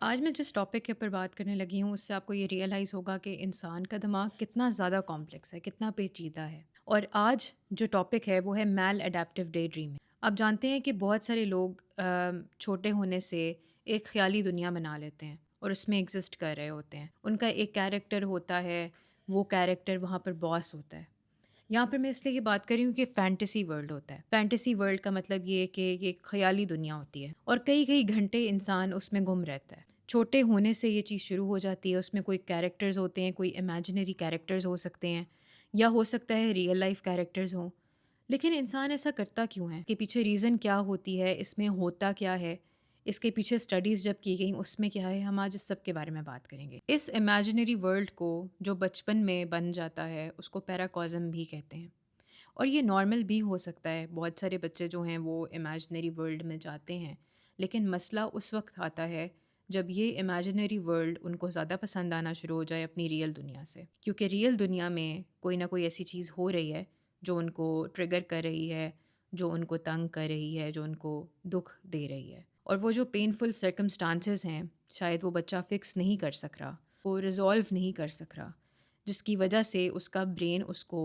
आज मैं जिस टॉपिक के ऊपर बात करने लगी हूँ उससे आपको ये रियलाइज़ होगा कि इंसान का दिमाग कितना ज़्यादा कॉम्प्लेक्स है, कितना पेचीदा है। और आज जो टॉपिक है वो है मैल एडेप्टिव डे ड्रीमिंग। आप जानते हैं कि बहुत सारे लोग छोटे होने से एक ख्याली दुनिया बना लेते हैं और उसमें एग्जिस्ट कर रहे होते हैं। उनका एक कैरेक्टर होता है, वो कैरेक्टर वहाँ पर बॉस होता है। यहाँ पर मैं इसलिए ये बात कर रही हूँ कि फ़ैंटेसी वर्ल्ड होता है। फ़ैंटेसी वर्ल्ड का मतलब ये है कि ये ख़याली दुनिया होती है और कई-कई घंटे इंसान उसमें गुम रहता है। छोटे होने से ये चीज़ शुरू हो जाती है, उसमें कोई कैरेक्टर्स होते हैं, कोई इमेजिनरी कैरेक्टर्स हो सकते हैं या हो सकता है रियल लाइफ़ कैरेक्टर्स हों। लेकिन इंसान ऐसा करता क्यों है? इसके पीछे रीज़न क्या होती है? इसमें होता क्या है? इसके पीछे स्टडीज़ जब की गई उसमें क्या है? हम आज इस सब के बारे में बात करेंगे। इस इमेजिनरी वर्ल्ड को जो बचपन में बन जाता है उसको पैराकॉज़म भी कहते हैं और ये नॉर्मल भी हो सकता है। बहुत सारे बच्चे जो हैं वो इमेजिनरी वर्ल्ड में जाते हैं, लेकिन मसला उस वक़्त आता है जब ये इमेजिनरी वर्ल्ड उनको ज़्यादा पसंद आना शुरू हो जाए अपनी रियल दुनिया से। क्योंकि रियल दुनिया में कोई ना कोई ऐसी चीज़ हो रही है जो उनको ट्रिगर कर रही है, जो उनको तंग कर रही है, जो उनको दुःख दे रही है। और वो जो पेनफुल सर्कमस्टांसेस हैं, शायद वो बच्चा फ़िक्स नहीं कर सक रहा, वो रिज़ॉल्व नहीं कर सक रहा, जिसकी वजह से उसका ब्रेन उसको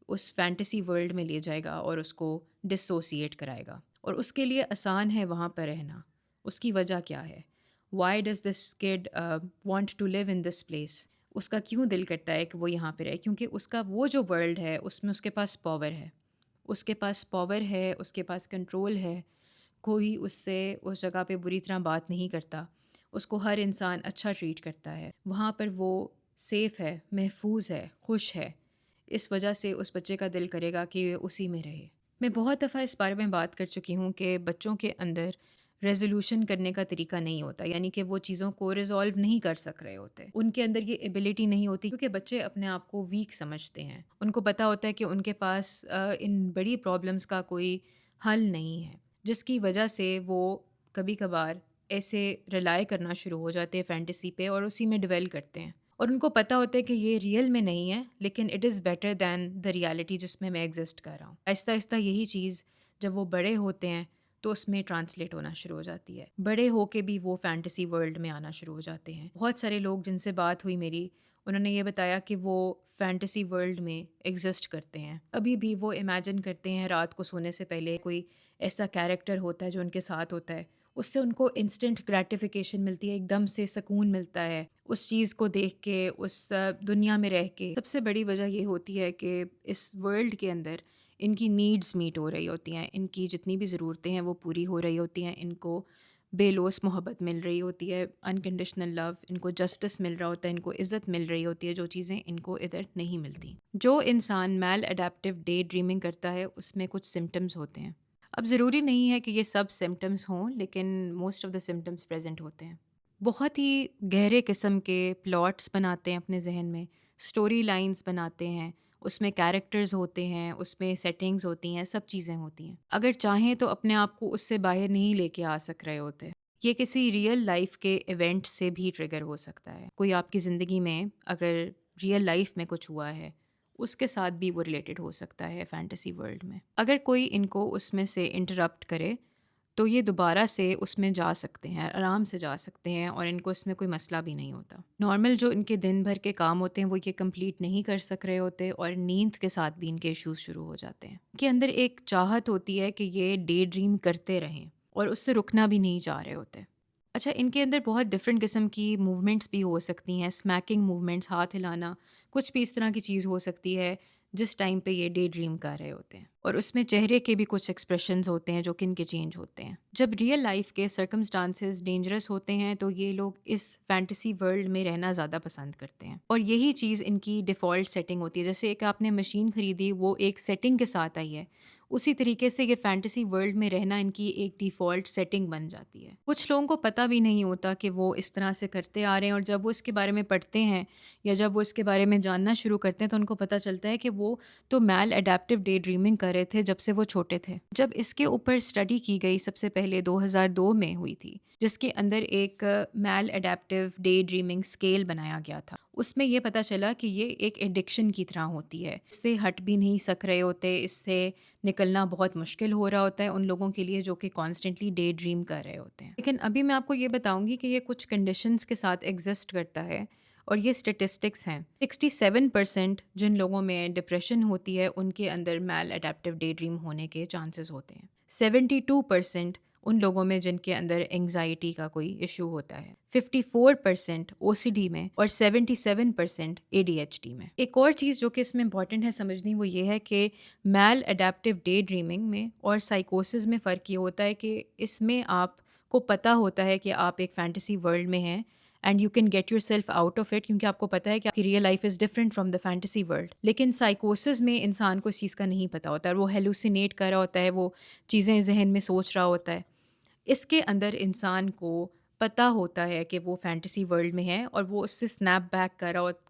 उस फैंटेसी वर्ल्ड में ले जाएगा और उसको डिसोसिएट कराएगा। और उसके लिए आसान है वहाँ पर रहना। उसकी वजह क्या है? Why does this kid want to live in this place? उसका क्यों दिल करता है कि वो यहाँ पे रहे? क्योंकि उसका वो जो वर्ल्ड है उसमें उसके पास पावर है। उसके पास पावर है, उसके पास कंट्रोल है। कोई उससे उस जगह पे बुरी तरह बात नहीं करता। उसको हर इंसान अच्छा ट्रीट करता है। वहाँ पर वो सेफ़ है, महफूज़ है, खुश है। इस वजह से उस बच्चे का दिल करेगा कि ये उसी में रहे। मैं बहुत दफ़ा इस बारे में बात कर चुकी हूँ कि बच्चों के अंदर रेज़ोल्यूशन करने का तरीका नहीं होता, यानी कि वो चीज़ों को रिज़ॉल्व नहीं कर सक रहे होते। उनके अंदर ये एबिलिटी नहीं होती क्योंकि बच्चे अपने आप को वीक समझते हैं। उनको पता होता है कि उनके पास इन बड़ी प्रॉब्लम्स का कोई हल नहीं है, जिसकी वजह से वो कभी-कभार ऐसे रिलाय करना शुरू हो जाते हैं फैंटेसी पे और उसी में डिवेल करते हैं। और उनको पता होता है कि ये रियल में नहीं है, लेकिन it is better than the reality जिसमें मैं एग्ज़िस्ट कर रहा हूँ। आहिस्ता-आहिस्ता यही चीज़ जब वो बड़े होते हैं तो उसमें ट्रांसलेट होना शुरू हो जाती है। बड़े होके भी वो फैंटेसी वर्ल्ड में आना शुरू हो जाते हैं। बहुत सारे लोग जिनसे बात हुई मेरी, उन्होंने ये बताया कि वो फैंटेसी वर्ल्ड में एग्ज़िस्ट करते हैं। अभी भी वो इमेजिन करते हैं रात को सोने से पहले कोई ऐसा कैरेक्टर होता है जो उनके साथ होता है। उससे उनको इंस्टेंट ग्रैटिफ़िकेशन मिलती है, एकदम से सुकून मिलता है, उस चीज़ को देख के, उस दुनिया में रह के। सबसे बड़ी वजह ये होती है कि इस वर्ल्ड के अंदर इनकी नीड्स मीट हो रही होती हैं, इनकी जितनी भी ज़रूरतें हैं वो पूरी हो रही होती हैं, इनको बेलौस मोहब्बत मिल रही होती है, अनकंडीशनल लव, इनको जस्टिस मिल रहा होता है, इनको इज़्ज़त मिल रही होती है, जो चीज़ें इनको इधर नहीं मिलती। जो इंसान मैल एडेप्टिव डे ड्रीमिंग करता है, उसमें कुछ सिम्पटम्स होते हैं। अब ज़रूरी नहीं है कि ये सब सिम्पटम्स हों, लेकिन most of the symptoms present होते हैं। बहुत ही गहरे किस्म के प्लॉट्स बनाते हैं अपने ज़हन में, स्टोरी लाइन्स बनाते हैं, उसमें कैरेक्टर्स होते हैं, उसमें सेटिंग्स होती हैं, सब चीज़ें होती हैं। अगर चाहें तो अपने आप को उससे बाहर नहीं लेके आ सक रहे होते। ये किसी रियल लाइफ़ के इवेंट से भी ट्रिगर हो सकता है। कोई आपकी ज़िंदगी में अगर रियल लाइफ़ में कुछ हुआ है, उसके साथ भी वो रिलेटेड हो सकता है फैंटेसी वर्ल्ड में। अगर कोई इनको उसमें से इंटरप्ट करे तो ये दोबारा से उसमें जा सकते हैं, आराम से जा सकते हैं और इनको इसमें कोई मसला भी नहीं होता। नॉर्मल जो इनके दिन भर के काम होते हैं वो ये कंप्लीट नहीं कर सक रहे होते और नींद के साथ भी इनके इश्यूज़ शुरू हो जाते हैं। इनके अंदर एक चाहत होती है कि ये डे ड्रीम करते रहें और उससे रुकना भी नहीं चाह रहे होते। अच्छा, इनके अंदर बहुत डिफरेंट किस्म की मूवमेंट्स भी हो सकती हैं, स्मैकिंग मूवमेंट्स, हाथ हिलाना, कुछ भी इस तरह की चीज़ हो सकती है जिस टाइम पे ये डे ड्रीम कर रहे होते हैं। और उसमें चेहरे के भी कुछ एक्सप्रेशंस होते हैं जो कि इनके चेंज होते हैं। जब रियल लाइफ के सर्कमस्टांसेस डेंजरस होते हैं तो ये लोग इस फैंटेसी वर्ल्ड में रहना ज़्यादा पसंद करते हैं और यही चीज़ इनकी डिफ़ॉल्ट सेटिंग होती है। जैसे एक आपने मशीन खरीदी, वो एक सेटिंग के साथ आई है, उसी तरीके से ये फैंटेसी वर्ल्ड में रहना इनकी एक डिफ़ॉल्ट सेटिंग बन जाती है। कुछ लोगों को पता भी नहीं होता कि वो इस तरह से करते आ रहे हैं और जब वो इसके बारे में पढ़ते हैं या जब वो इसके बारे में जानना शुरू करते हैं तो उनको पता चलता है कि वो तो मैल एडेप्टिव डे ड्रीमिंग कर रहे थे जब से वो छोटे थे। जब इसके ऊपर स्टडी की गई सबसे पहले 2002 में हुई थी, जिसके अंदर एक मैल एडेप्टिव डे ड्रीमिंग स्केल बनाया गया था। उसमें ये पता चला कि ये एक एडिक्शन की तरह होती है। इससे हट भी नहीं सक रहे होते, इससे निकलना बहुत मुश्किल हो रहा होता है उन लोगों के लिए जो कि कॉन्स्टेंटली डे ड्रीम कर रहे होते हैं। लेकिन अभी मैं आपको ये बताऊंगी कि ये कुछ कंडीशंस के साथ एग्जिस्ट करता है और ये स्टेटिस्टिक्स हैं। 67% जिन लोगों में डिप्रेशन होती है उनके अंदर मैल अडेप्टिव डे ड्रीम होने के चांसेस होते हैं। 72% उन लोगों में जिनके अंदर एंग्जाइटी का कोई इशू होता है। 54% ओसीडी में और 77% एडीएचडी में। एक और चीज़ जो कि इसमें इंपॉर्टेंट है समझनी वो ये है कि मैल अडेप्टिव डे ड्रीमिंग में और साइकोसिस में फ़र्क ये होता है कि इसमें आपको पता होता है कि आप एक फैंटेसी वर्ल्ड में हैं and you can get your self out of it, क्योंकि आपको पता है कि आपकी real life is different from the fantasy world. लेकिन साइकोसिस में इंसान को इस चीज़ का नहीं पता होता है, वो हेलुसिनेट कर रहा होता है, वो चीज़ें जहन में सोच रहा होता है। इसके अंदर इंसान को पता होता है कि वो फैंटेसी वर्ल्ड में है और वो उससे स्नैप बैक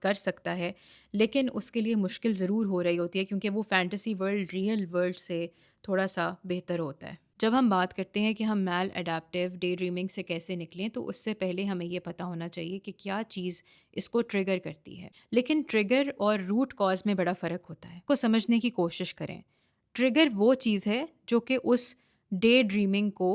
कर सकता है, लेकिन उसके लिए मुश्किल ज़रूर हो रही होती है क्योंकि वो फैंटेसी वर्ल्ड रियल वर्ल्ड से थोड़ा सा बेहतर होता है। जब हम बात करते हैं कि हम मैल अडेप्टिव डे ड्रीमिंग से कैसे निकलें, तो उससे पहले हमें ये पता होना चाहिए कि क्या चीज़ इसको ट्रिगर करती है। लेकिन ट्रिगर और रूट कॉज में बड़ा फ़र्क होता है, को समझने की कोशिश करें। ट्रिगर वो चीज़ है जो कि उस डे ड्रीमिंग को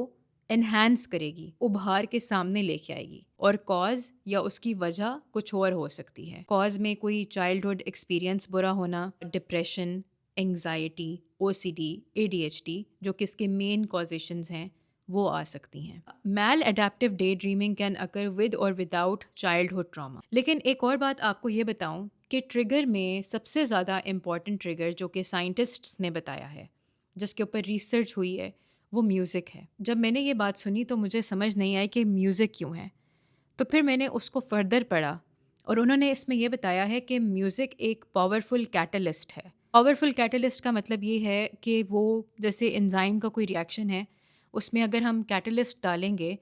एनहांस करेगी, उभार के सामने लेके आएगी, और कॉज या उसकी वजह कुछ और हो सकती है। कॉज में कोई चाइल्डहुड एक्सपीरियंस बुरा होना, डिप्रेशन, एंग्जाइटी, ओसीडी, एडीएचडी जो कि इसके मेन कॉजेशंस हैं वो आ सकती हैं। Maladaptive day dreaming can occur with और विदाउट चाइल्डहुड ट्रॉमा। लेकिन एक और बात आपको ये बताऊं कि ट्रिगर में सबसे ज़्यादा इम्पॉर्टेंट ट्रिगर जो कि साइंटिस्ट्स ने बताया है, जिसके ऊपर रिसर्च हुई है, वो म्यूज़िक है। जब मैंने ये बात सुनी तो मुझे समझ नहीं आई कि म्यूज़िक क्यों है। तो फिर मैंने उसको फर्दर पढ़ा और उन्होंने इसमें यह बताया है कि म्यूज़िक एक पावरफुल कैटलिस्ट है। पावरफुल कैटलिस्ट का मतलब ये है कि वो जैसे एंजाइम का कोई रिएक्शन है, उसमें अगर हम कैटलिस्ट डालेंगे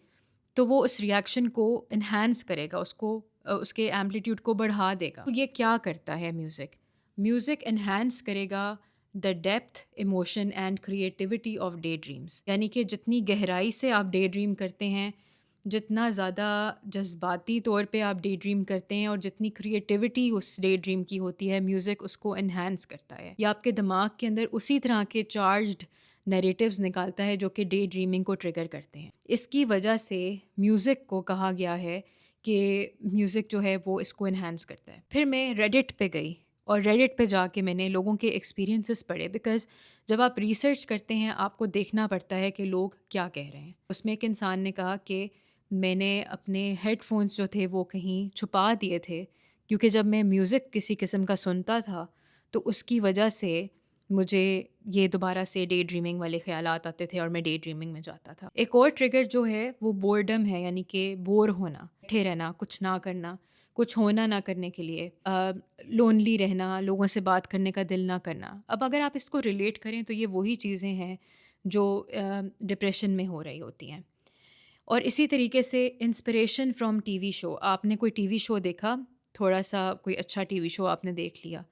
तो वो उस रिएक्शन को इन्हांस करेगा, उसको उसके एम्पलीट्यूड को बढ़ा देगा। तो ये क्या करता है म्यूज़िक? म्यूज़िक इन्हांस करेगा the depth, emotion and creativity of day dreams. यानी कि जितनी गहराई से आप डे ड्रीम करते हैं, जितना ज़्यादा जज्बाती तौर पे आप डे ड्रीम करते हैं और जितनी क्रिएटिविटी उस डे ड्रीम की होती है, म्यूज़िक उसको इन्हांस करता है या आपके दिमाग के अंदर उसी तरह के चार्ज्ड नैरेटिव्स निकालता है जो कि डे ड्रीमिंग को ट्रिगर करते हैं। इसकी वजह से म्यूज़िक को कहा गया है कि म्यूज़िक जो है वो इसको इन्हांस करता है। फिर मैं रेडिट पे गई और रेडिट पे जाके मैंने लोगों के एक्सपीरियंसेस पढ़े, बिकॉज़ जब आप रिसर्च करते हैं आपको देखना पड़ता है कि लोग क्या कह रहे हैं। उसमें एक इंसान ने कहा कि मैंने अपने हेडफोन्स जो थे वो कहीं छुपा दिए थे, क्योंकि जब मैं म्यूज़िक किसी किस्म का सुनता था तो उसकी वजह से मुझे ये दोबारा से डे ड्रीमिंग वाले ख़्यालात आते थे और मैं डे ड्रीमिंग में जाता था। एक और ट्रिगर जो है वो बोर्डम है, यानी कि बोर होना, बैठे रहना, कुछ ना करना, कुछ होना ना करने के लिए, लोनली रहना, लोगों से बात करने का दिल ना करना। अब अगर आप इसको रिलेट करें तो ये वही चीज़ें हैं जो डिप्रेशन में हो रही होती हैं। और इसी तरीके से इंस्पिरेशन फ्रॉम टीवी शो, आपने कोई टीवी शो देखा, थोड़ा सा कोई अच्छा टीवी शो आपने देख लिया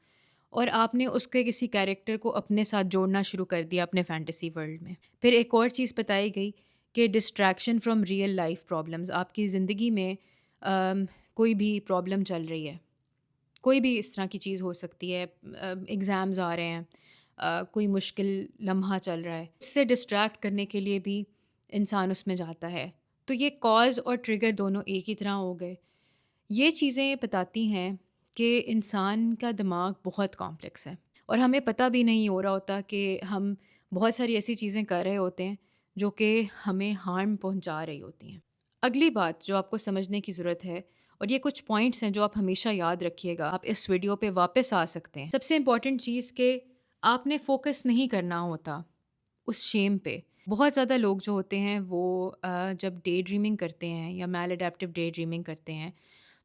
और आपने उसके किसी कैरेक्टर को अपने साथ जोड़ना शुरू कर दिया अपने फैंटेसी वर्ल्ड में। फिर एक और चीज़ बताई गई कि distraction from real life problems, आपकी ज़िंदगी में कोई भी प्रॉब्लम चल रही है, कोई भी इस तरह की चीज़ हो सकती है, एग्ज़ाम्स आ रहे हैं, कोई मुश्किल लम्हा चल रहा है, उससे डिस्ट्रैक्ट करने के लिए भी इंसान उसमें जाता है। तो ये कॉज़ और ट्रिगर दोनों एक ही तरह हो गए। ये चीज़ें बताती हैं कि इंसान का दिमाग बहुत कॉम्प्लेक्स है और हमें पता भी नहीं हो रहा होता कि हम बहुत सारी ऐसी चीज़ें कर रहे होते हैं जो कि हमें हार्म पहुंचा रही होती हैं। अगली बात जो आपको समझने की ज़रूरत है, और ये कुछ पॉइंट्स हैं जो आप हमेशा याद रखिएगा, आप इस वीडियो पे वापस आ सकते हैं। सबसे इम्पॉर्टेंट चीज़ कि आपने फोकस नहीं करना होता उस शेम पे। बहुत ज़्यादा लोग जो होते हैं वो जब डे ड्रीमिंग करते हैं या मैल अडेप्टिव डे ड्रीमिंग करते हैं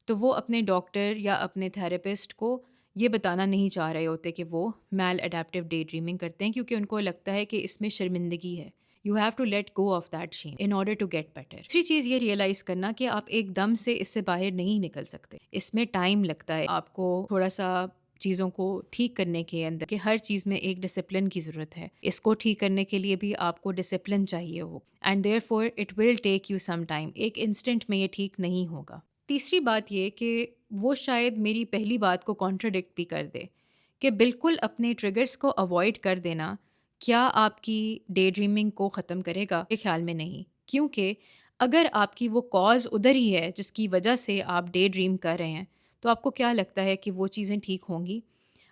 तो वो अपने डॉक्टर या अपने थेरेपिस्ट को ये बताना नहीं चाह रहे होते कि वो मैल अडेप्टिव डे ड्रीमिंग करते हैं, क्योंकि उनको लगता है कि इसमें शर्मिंदगी है। You have to let go of that shame in order to get better. दूसरी चीज़ ये रियलाइज़ करना कि आप एकदम से इससे बाहर नहीं निकल सकते, इसमें टाइम लगता है। आपको थोड़ा सा चीज़ों को ठीक करने के अंदर, कि हर चीज़ में एक डिसिप्लिन की ज़रूरत है, इसको ठीक करने के लिए भी आपको डिसिप्लिन चाहिए हो, and therefore it will take you some time. एक इंस्टेंट में ये ठीक नहीं होगा। तीसरी बात ये कि वो शायद मेरी पहली बात को कॉन्ट्राडिक्ट भी कर दे कि बिल्कुल अपने ट्रिगर्स को अवॉइड कर देना क्या आपकी डे ड्रीमिंग को ख़त्म करेगा? मेरे ख़्याल में नहीं। क्योंकि अगर आपकी वो कॉज़ उधर ही है जिसकी वजह से आप डे ड्रीम कर रहे हैं, तो आपको क्या लगता है कि वो चीज़ें ठीक होंगी?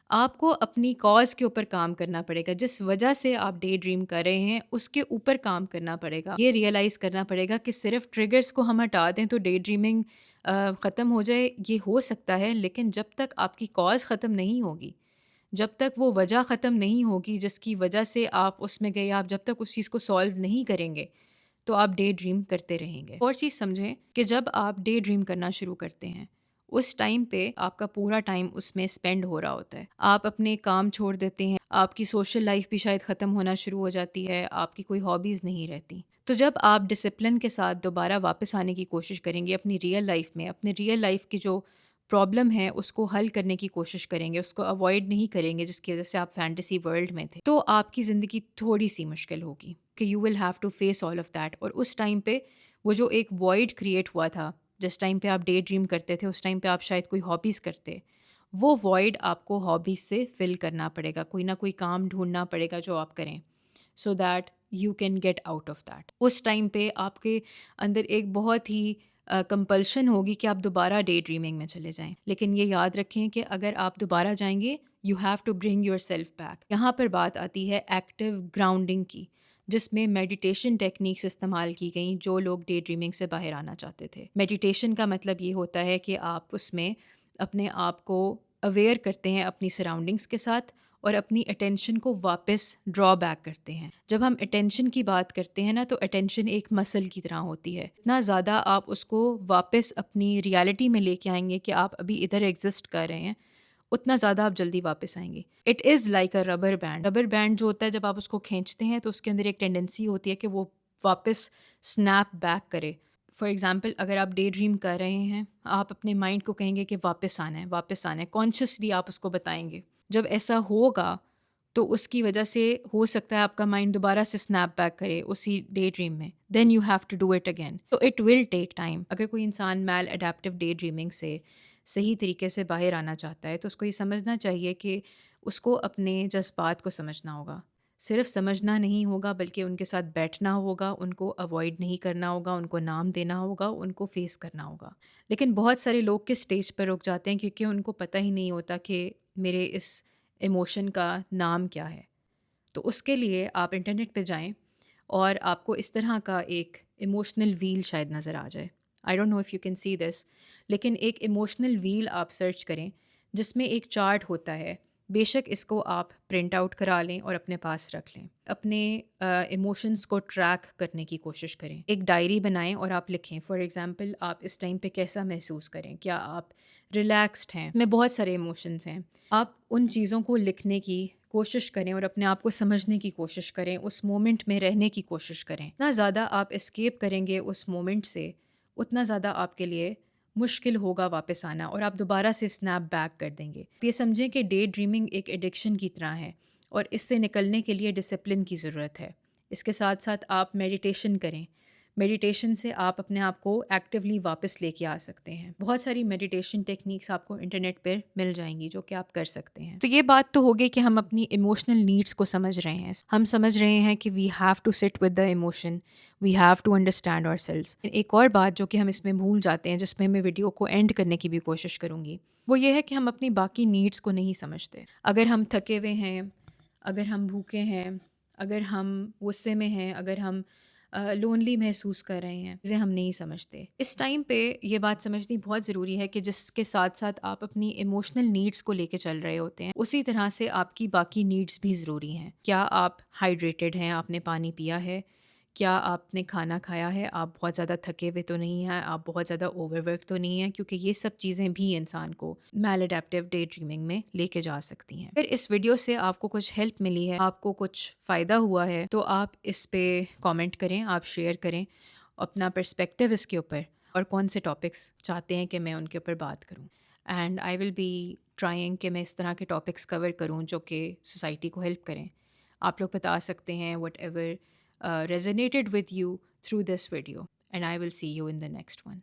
आपको अपनी कॉज़ के ऊपर काम करना पड़ेगा। जिस वजह से आप डे ड्रीम कर रहे हैं, उसके ऊपर काम करना पड़ेगा। ये रियलाइज़ करना पड़ेगा कि सिर्फ़ ट्रिगर्स को हम हटा दें तो डे ड्रीमिंग ख़त्म हो जाए, ये हो सकता है, लेकिन जब तक आपकी कॉज़ ख़त्म नहीं होगी, जब तक वो वजह ख़त्म नहीं होगी जिसकी वजह से आप उसमें गए, आप जब तक उस चीज़ को सॉल्व नहीं करेंगे, तो आप डे ड्रीम करते रहेंगे। और चीज़ समझें कि जब आप डे ड्रीम करना शुरू करते हैं, उस टाइम पे आपका पूरा टाइम उसमें स्पेंड हो रहा होता है। आप अपने काम छोड़ देते हैं, आपकी सोशल लाइफ भी शायद ख़त्म होना शुरू हो जाती है, आपकी कोई हॉबीज़ नहीं रहती। तो जब आप डिसिप्लिन के साथ दोबारा वापस आने की कोशिश करेंगे अपनी रियल लाइफ में, अपनी रियल लाइफ की जो प्रॉब्लम है उसको हल करने की कोशिश करेंगे, उसको अवॉइड नहीं करेंगे जिसकी वज़ह से आप फैंटेसी वर्ल्ड में थे, तो आपकी ज़िंदगी थोड़ी-सी मुश्किल होगी कि you will have to face all of that. और उस टाइम पे वो जो एक वॉइड क्रिएट हुआ था, जिस टाइम पे आप डे ड्रीम करते थे, उस टाइम पे आप शायद कोई हॉबीज़ करते, वो वॉइड आपको हॉबीज़ से फ़िल करना पड़ेगा। कोई ना कोई काम ढूँढना पड़ेगा जो आप करें, so that you can get out of that. उस टाइम पे आपके अंदर एक बहुत ही कंपल्शन होगी कि आप दोबारा डे ड्रीमिंग में चले जाएँ। लेकिन ये याद रखें कि अगर आप दोबारा जाएँगे, you have to bring yourself back. यहाँ पर बात आती है एक्टिव ग्राउंडिंग की, जिसमें मेडिटेशन टेक्निक्स इस्तेमाल की गई जो लोग डे ड्रीमिंग से बाहर आना चाहते थे। मेडिटेशन का मतलब ये होता है कि आप उसमें अपने आप को अवेयर करते हैं अपनी सराउंडिंग्स के साथ और अपनी अटेंशन को वापस ड्रॉ बैक करते हैं। जब हम अटेंशन की बात करते हैं ना, तो अटेंशन एक मसल की तरह होती है। इतना ज़्यादा आप उसको वापस अपनी रियलिटी में लेके आएंगे कि आप अभी इधर एग्जिस्ट कर रहे हैं, उतना ज़्यादा आप जल्दी वापस आएंगे। It is like a rubber band. Rubber band जो होता है, जब आप उसको खींचते हैं तो उसके अंदर एक टेंडेंसी होती है कि वो वापस स्नैप बैक करे। फॉर एग्ज़ाम्पल, अगर आप डे ड्रीम कर रहे हैं, आप अपने माइंड को कहेंगे कि वापस आना है, वापस आना है, कॉन्शियसली आप उसको बताएंगे। जब ऐसा होगा तो उसकी वजह से हो सकता है आपका माइंड दोबारा से स्नैप बैक करे उसी डे ड्रीम में। Then you have to do it again. तो इट विल टेक टाइम। अगर कोई इंसान मैल अडेप्टिव डे ड्रीमिंग से सही तरीके से बाहर आना चाहता है, तो उसको ये समझना चाहिए कि उसको अपने जज्बात को समझना होगा। सिर्फ समझना नहीं होगा, बल्कि उनके साथ बैठना होगा, उनको अवॉइड नहीं करना होगा, उनको नाम देना होगा, उनको फेस करना होगा। लेकिन बहुत सारे लोग किस स्टेज पर रुक जाते हैं, क्योंकि उनको पता ही नहीं होता कि मेरे इस इमोशन का नाम क्या है। तो उसके लिए आप इंटरनेट पे जाएं और आपको इस तरह का एक इमोशनल व्हील शायद नज़र आ जाए। I don't know if you can see this, लेकिन एक इमोशनल व्हील आप सर्च करें जिसमें एक चार्ट होता है। बेशक इसको आप प्रिंट आउट करा लें और अपने पास रख लें। अपने इमोशंस को ट्रैक करने की कोशिश करें। एक डायरी बनाएं और आप लिखें। फॉर एग्ज़ाम्पल, आप इस टाइम पे कैसा महसूस करें, क्या आप रिलैक्स्ड हैं, में बहुत सारे इमोशंस हैं। आप उन चीज़ों को लिखने की कोशिश करें और अपने आप को समझने की कोशिश करें, उस मोमेंट में रहने की कोशिश करें। जितना ज़्यादा आप एस्केप करेंगे उस मोमेंट से, उतना ज़्यादा आपके लिए मुश्किल होगा वापस आना और आप दोबारा से स्नैप बैक कर देंगे। ये समझें कि डे ड्रीमिंग एक एडिक्शन की तरह है और इससे निकलने के लिए डिसिप्लिन की ज़रूरत है। इसके साथ साथ आप मेडिटेशन करें। मेडिटेशन से आप अपने आप को एक्टिवली वापस लेके आ सकते हैं। बहुत सारी मेडिटेशन टेक्निक्स आपको इंटरनेट पर मिल जाएंगी जो कि आप कर सकते हैं। तो ये बात तो हो गई कि हम अपनी इमोशनल नीड्स को समझ रहे हैं। हम समझ रहे हैं कि we have to sit with the emotion, we have to understand ourselves. एक और बात जो कि हम इसमें भूल जाते हैं, जिसमें मैं वीडियो को एंड करने की भी कोशिश करूँगी, वो ये है कि हम अपनी बाकी नीड्स को नहीं समझते। अगर हम थके हुए हैं, अगर हम भूखे हैं, अगर हम गुस्से में हैं, अगर हम लोनली महसूस कर रहे हैं, इसे हम नहीं समझते। इस टाइम पे ये बात समझनी बहुत ज़रूरी है कि जिसके साथ साथ आप अपनी इमोशनल नीड्स को लेके चल रहे होते हैं, उसी तरह से आपकी बाकी नीड्स भी ज़रूरी हैं। क्या आप हाइड्रेटेड हैं, आपने पानी पिया है? क्या आपने खाना खाया है? आप बहुत ज़्यादा थके हुए तो नहीं हैं, आप बहुत ज़्यादा ओवरवर्क तो नहीं हैं, क्योंकि ये सब चीज़ें भी इंसान को मैलअडैप्टिव डे ड्रीमिंग में लेके जा सकती हैं। अगर इस वीडियो से आपको कुछ हेल्प मिली है, आपको कुछ फ़ायदा हुआ है, तो आप इस पे कमेंट करें, आप शेयर करें अपना पर्सपेक्टिव इसके ऊपर, और कौन से टॉपिक्स चाहते हैं कि मैं उनके ऊपर बात करूँ। And I will be trying कि मैं इस तरह के टॉपिक्स कवर करूँ जो कि सोसाइटी को हेल्प करें। आप लोग बता सकते हैं whatever resonated with you through this video, and I will see you in the next one.